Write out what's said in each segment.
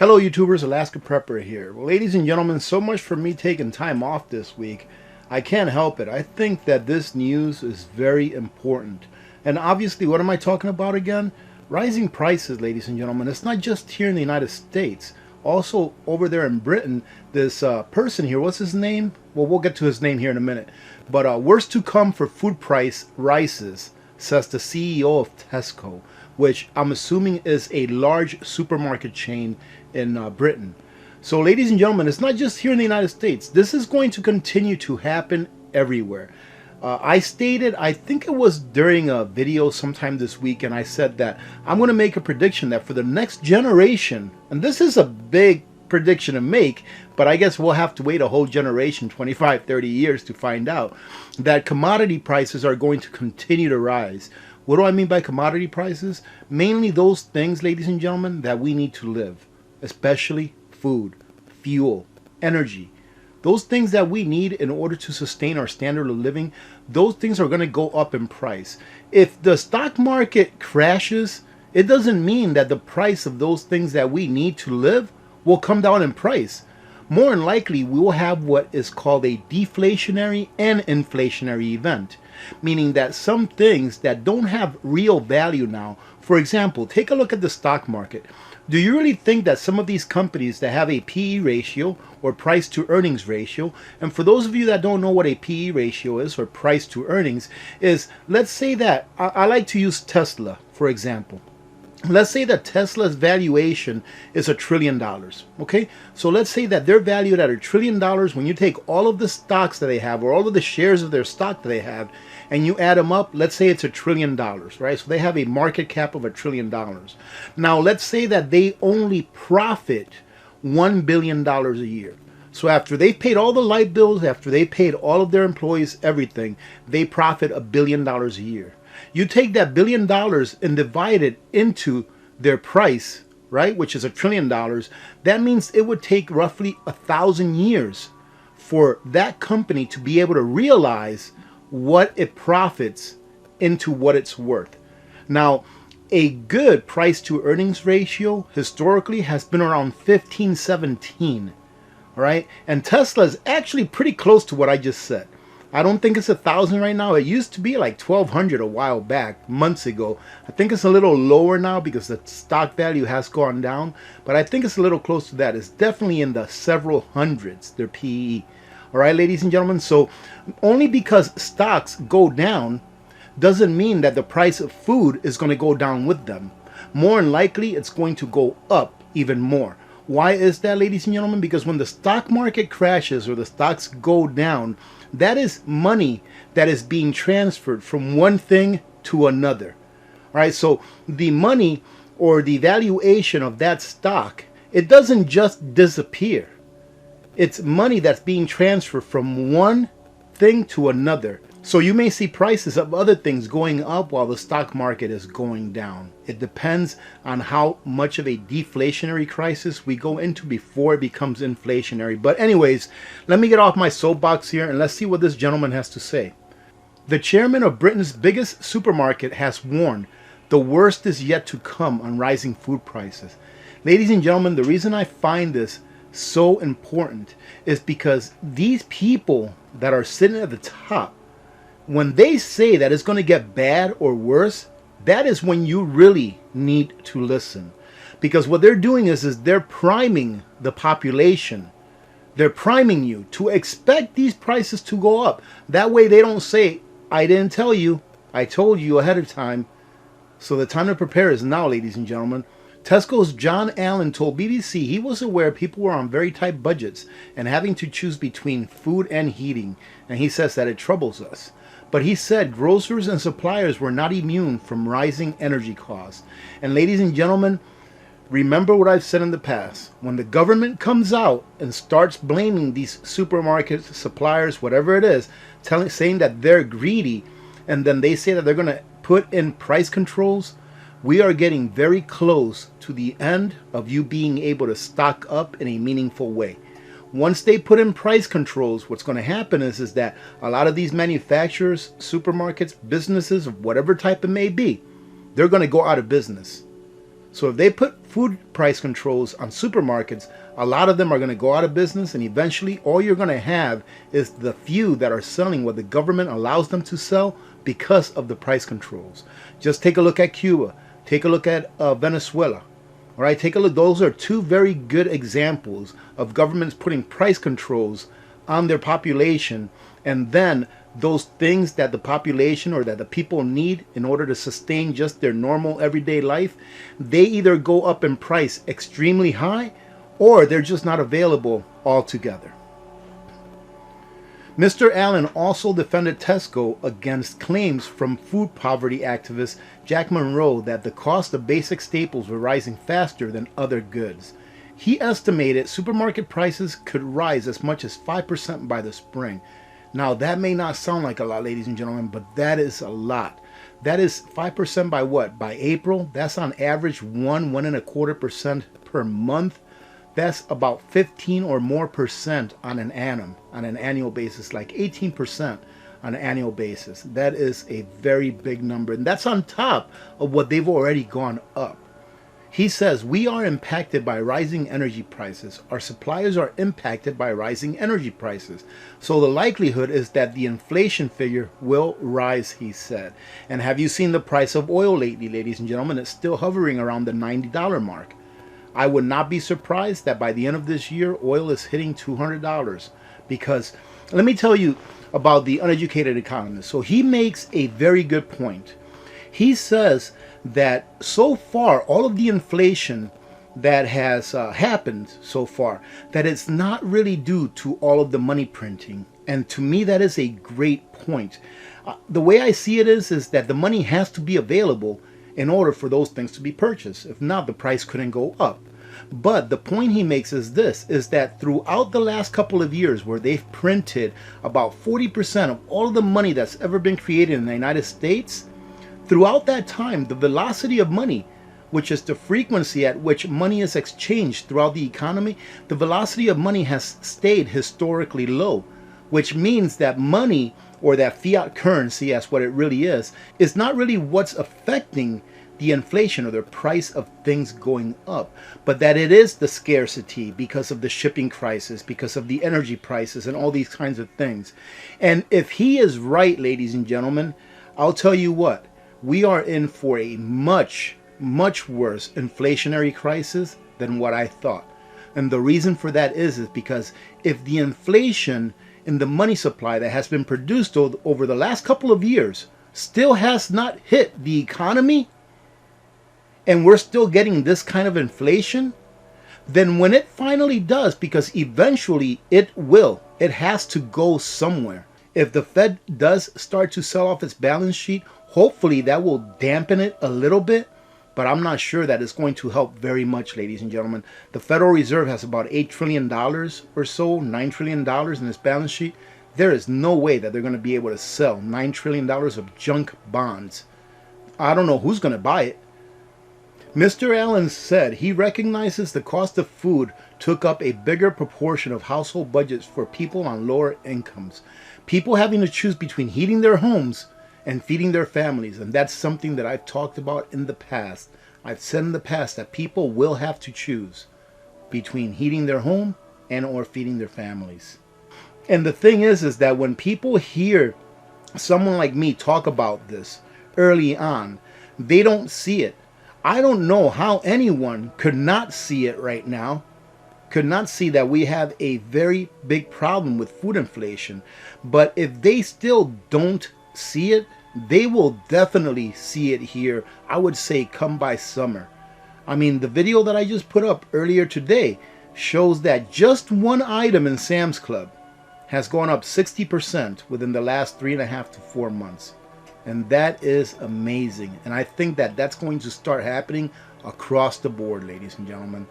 Hello YouTubers, Alaska Prepper here. Well, ladies and gentlemen, so much for me taking time off this week. I can't help it. I think that this news is very important. And obviously, what am I talking about again? Rising prices, ladies and gentlemen. It's not just here in the United States. Also, over there in Britain, this person here, what's his name? Well, we'll get to his name here in a minute. But worse to come for food price rises, says the CEO of Tesco, which I'm assuming is a large supermarket chain in Britain. So ladies and gentlemen, it's not just here in the United States. This is going to continue to happen everywhere. I stated, I think it was during a video sometime this week, and I said that I'm going to make a prediction that for the next generation, and this is a big prediction to make, but I guess we'll have to wait a whole generation, 25, 30 years to find out, that commodity prices are going to continue to rise. What do I mean by commodity prices? Mainly those things, ladies and gentlemen, that we need to live, especially food, fuel, energy. Those things that we need in order to sustain our standard of living, those things are going to go up in price. If the stock market crashes, it doesn't mean that the price of those things that we need to live will come down in price. More than likely, we will have what is called a deflationary and inflationary event, meaning that some things that don't have real value now, for example, take a look at the stock market. Do you really think that some of these companies that have a PE ratio or price to earnings ratio, and for those of you that don't know what a PE ratio is or price to earnings is, let's say that I like to use Tesla, for example. Let's say that Tesla's valuation is $1 trillion. Okay, so let's say that they're valued at $1 trillion when you take all of the stocks that they have or all of the shares of their stock that they have and you add them up. Let's say it's $1 trillion, right? So they have a market cap of $1 trillion. Now let's say that they only profit $1 billion a year. So after they've paid all the light bills, after they paid all of their employees, everything, they profit $1 billion a year. You take that $1 billion and divide it into their price, right, which is $1 trillion. That means it would take roughly 1,000 years for that company to be able to realize what it profits into what it's worth. Now, a good price to earnings ratio historically has been around 15, 17, right? And Tesla is actually pretty close to what I just said. I don't think it's 1,000 right now. It used to be like 1,200 a while back, months ago. I think it's a little lower now because the stock value has gone down, but I think it's a little close to that. It's definitely in the several hundreds, their PE. All right, ladies and gentlemen. So only because stocks go down doesn't mean that the price of food is going to go down with them. More than likely, it's going to go up even more. Why is that, ladies and gentlemen? Because when the stock market crashes or the stocks go down, that is money that is being transferred from one thing to another. All right, so the money or the valuation of that stock, it doesn't just disappear. It's money that's being transferred from one thing to another. So you may see prices of other things going up while the stock market is going down. It depends on how much of a deflationary crisis we go into before it becomes inflationary. But anyways, let me get off my soapbox here and let's see what this gentleman has to say. The chairman of Britain's biggest supermarket has warned the worst is yet to come on rising food prices. Ladies and gentlemen, the reason I find this so important is because these people that are sitting at the top, when they say that it's going to get bad or worse, that is when you really need to listen. Because what they're doing is they're priming the population. They're priming you to expect these prices to go up. That way they don't say, I didn't tell you, I told you ahead of time. So the time to prepare is now, ladies and gentlemen. Tesco's John Allen told BBC he was aware people were on very tight budgets and having to choose between food and heating. And he says that it troubles us. But he said grocers and suppliers were not immune from rising energy costs. And ladies and gentlemen, remember what I've said in the past. When the government comes out and starts blaming these supermarkets, suppliers, whatever it is, saying that they're greedy, and then they say that they're going to put in price controls, we are getting very close to the end of you being able to stock up in a meaningful way. Once they put in price controls, what's going to happen is that a lot of these manufacturers, supermarkets, businesses of whatever type it may be, they're going to go out of business. So if they put food price controls on supermarkets, a lot of them are going to go out of business, and eventually all you're going to have is the few that are selling what the government allows them to sell because of the price controls. Just take a look at Cuba. Take a look at Venezuela. All right, take a look. Those are two very good examples of governments putting price controls on their population, and then those things that the population or that the people need in order to sustain just their normal everyday life, they either go up in price extremely high or they're just not available altogether. Mr. Allen also defended Tesco against claims from food poverty activist Jack Monroe that the cost of basic staples were rising faster than other goods. He estimated supermarket prices could rise as much as 5% by the spring. Now, that may not sound like a lot, ladies and gentlemen, but that is a lot. That is 5% by what? By April? That's on average 1.25% per month. That's about 15 or more percent on an annual basis, like 18% on an annual basis. That is a very big number, and that's on top of what they've already gone up. He says, we are impacted by rising energy prices. Our suppliers are impacted by rising energy prices. So the likelihood is that the inflation figure will rise, he said. And have you seen the price of oil lately, ladies and gentlemen? It's still hovering around the $90 mark. I would not be surprised that by the end of this year, oil is hitting $200. Because let me tell you about the uneducated economist. So he makes a very good point. He says that so far, all of the inflation that has happened so far, that it's not really due to all of the money printing. And to me, that is a great point. The way I see it is that the money has to be available in order for those things to be purchased. If not, the price couldn't go up. But the point he makes is this, is that throughout the last couple of years where they've printed about 40% of all of the money that's ever been created in the United States, throughout that time, the velocity of money, which is the frequency at which money is exchanged throughout the economy, the velocity of money has stayed historically low, which means that money, or that fiat currency as what it really is not really what's affecting the inflation or the price of things going up, but that it is the scarcity because of the shipping crisis, because of the energy prices and all these kinds of things. And if he is right, ladies and gentlemen, I'll tell you what, we are in for a much, much worse inflationary crisis than what I thought. And the reason for that is because if the inflation in the money supply that has been produced over the last couple of years still has not hit the economy, and we're still getting this kind of inflation, then when it finally does, because eventually it will, it has to go somewhere. If the Fed does start to sell off its balance sheet, hopefully that will dampen it a little bit, but I'm not sure that it's going to help very much, ladies and gentlemen. The Federal Reserve has about $8 trillion or so, $9 trillion in its balance sheet. There is no way that they're going to be able to sell $9 trillion of junk bonds. I don't know who's going to buy it. Mr. Allen said he recognizes the cost of food took up a bigger proportion of household budgets for people on lower incomes. People having to choose between heating their homes and feeding their families. And that's something that I've talked about in the past. I've said in the past that people will have to choose between heating their home and or feeding their families. And the thing is that when people hear someone like me talk about this early on, they don't see it. I don't know how anyone could not see it right now, could not see that we have a very big problem with food inflation. But if they still don't see it, they will definitely see it here, I would say, come by summer. I mean, the video that I just put up earlier today shows that just one item in Sam's Club has gone up 60% within the last 3.5 to 4 months. And that is amazing. And I think that that's going to start happening across the board, ladies and gentlemen.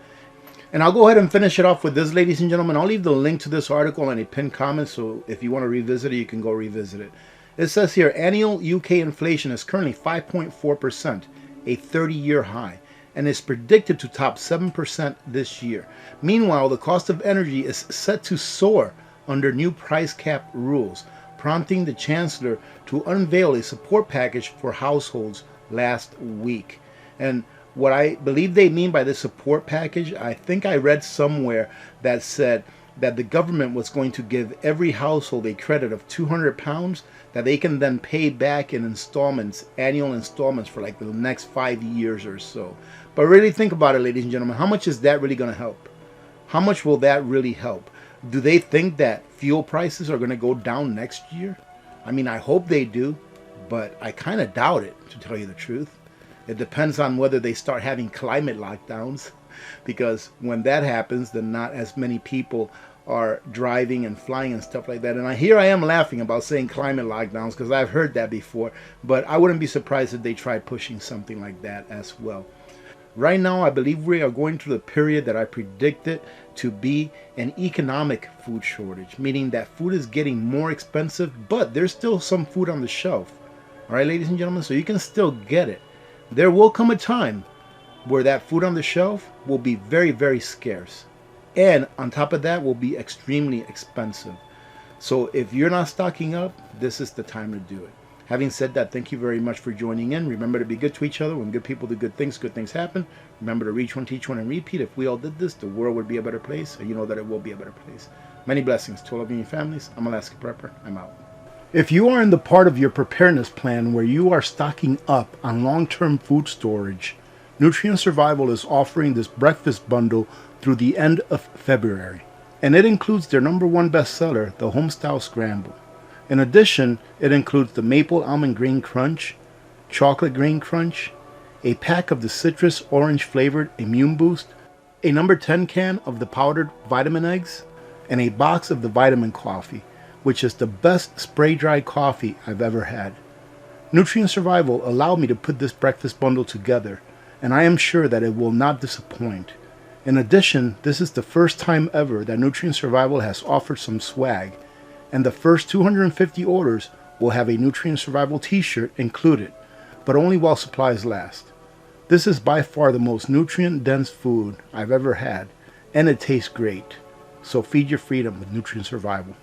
And I'll go ahead and finish it off with this, ladies and gentlemen. I'll leave the link to this article in a pinned comment, so if you want to revisit it, you can go revisit it. It says here, annual UK inflation is currently 5.4%, a 30-year high, and is predicted to top 7% this year. Meanwhile, the cost of energy is set to soar under new price cap rules, prompting the Chancellor to unveil a support package for households last week. And What I believe they mean by the support package, I think I read somewhere that said that the government was going to give every household a credit of £200 that they can then pay back in installments, annual installments for like the next 5 years or so. But really think about it, ladies and gentlemen. How much is that really going to help? How much will that really help? Do they think that fuel prices are going to go down next year? I mean, I hope they do, but I kind of doubt it, to tell you the truth. It depends on whether they start having climate lockdowns, because when that happens, then not as many people are driving and flying and stuff like that. And here I am laughing about saying climate lockdowns because I've heard that before, but I wouldn't be surprised if they tried pushing something like that as well. Right now, I believe we are going through the period that I predicted to be an economic food shortage, meaning that food is getting more expensive, but there's still some food on the shelf. All right, ladies and gentlemen, so you can still get it. There will come a time where that food on the shelf will be very, very scarce. And on top of that, will be extremely expensive. So if you're not stocking up, this is the time to do it. Having said that, thank you very much for joining in. Remember to be good to each other. When good people do good things happen. Remember to reach one, teach one, and repeat. If we all did this, the world would be a better place. And you know that it will be a better place. Many blessings to all of you and your families. I'm Alaska Prepper. I'm out. If you are in the part of your preparedness plan where you are stocking up on long-term food storage, Nutrient Survival is offering this breakfast bundle through the end of February. And it includes their #1 bestseller, the Homestyle Scramble. In addition, it includes the Maple Almond Grain Crunch, Chocolate Grain Crunch, a pack of the Citrus Orange Flavored Immune Boost, a #10 can of the powdered vitamin eggs, and a box of the Vitamin Coffee, which is the best spray-dried coffee I've ever had. Nutrient Survival allowed me to put this breakfast bundle together, and I am sure that it will not disappoint. In addition, this is the first time ever that Nutrient Survival has offered some swag, and the first 250 orders will have a Nutrient Survival t-shirt included, but only while supplies last. This is by far the most nutrient-dense food I've ever had, and it tastes great. So feed your freedom with Nutrient Survival.